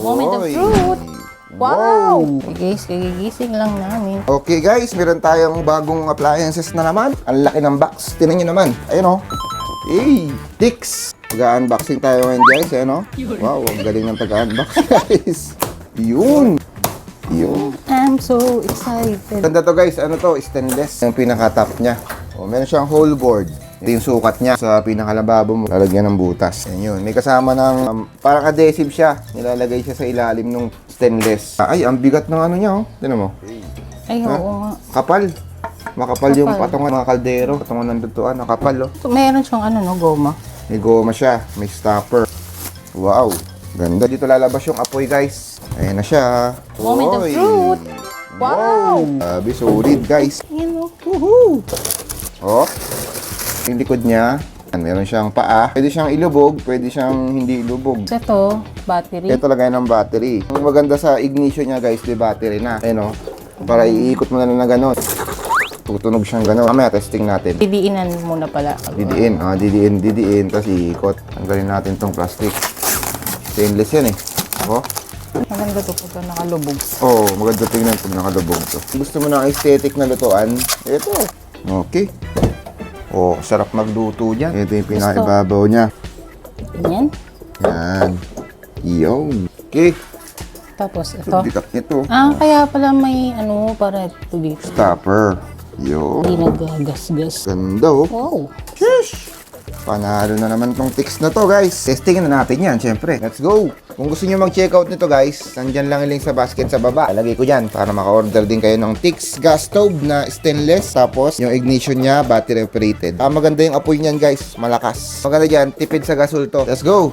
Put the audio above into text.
Moment of Oy. truth. Wow! Okay guys, kagigising lang namin. Okay guys, meron tayong bagong appliances na naman. Ang laki ng box. Tingnan nyo naman. Ayun o. Hey, Tix. Mag-unboxing tayo ngayon guys. Ayun o. Wow, ang galing ng pag-unbox guys. Yun. Yun. I'm so excited. Ganda to guys. Ano to? Stainless. Yung pinaka-top niya. O, meron siyang whole board. Ito yung sukat niya sa pinakalababo mo. Lalagyan ng butas. Yan yun. May kasama ng parang adhesive siya. Nilalagay siya sa ilalim ng stainless. Ay, ang bigat ng ano niya oh. Tignan mo. Ay, Ha? oo nga. Kapal. Makapal yung Kapal. patungan mga kaldero. Patungan ng lutuan. Nakapal oh. So, meron siyang ano no, goma. May goma siya. May stopper. Wow. Ganda. Dito lalabas yung apoy guys. Ayan na siya. Moment of Oy. truth. Wow! Sabi, solid guys. Yan o. Woohoo! Oh. Yung likod niya. Meron siyang paa. Pwede siyang ilubog. Pwede siyang hindi ilubog. Ito, battery. Ito lagay ng battery. Ang maganda sa ignition niya guys, di battery na. Ayun oh. Para iikot mo na gano'n. Tutunog siyang gano'n. Mamaya testing natin. Didiinan muna pala. Didiin. Didiin. Tapos iikot. Tanggalin natin tong plastic. Stainless yan eh. Oh. Maganda to pagka nakalubog. Oh, maganda tingnan pag nakalubog to. Gusto mo ng aesthetic na lutuan? Ito. Okay. Oh, sarap magluto niya. Ito yung pinakaibabaw niya. Yan. Yan. Yun. Okay. Tapos ito. Ito, bigat nito. Ah, kaya pala may ano para ito dito. Stopper. Yun. Hindi nagagasgas. Ganda oh. Wow. Sheesh! Panalo na naman tong Tix na to guys. Testingin na natin yan, syempre. Let's go! Kung gusto nyo mag-check out nito guys, nandyan lang yung link sa basket sa baba. Lagay ko dyan para maka-order din kayo ng Tix gas stove na stainless. Tapos yung ignition niya, battery operated. Maganda yung apoy niyan guys, malakas. Maganda dyan, tipid sa gasol to. Let's go!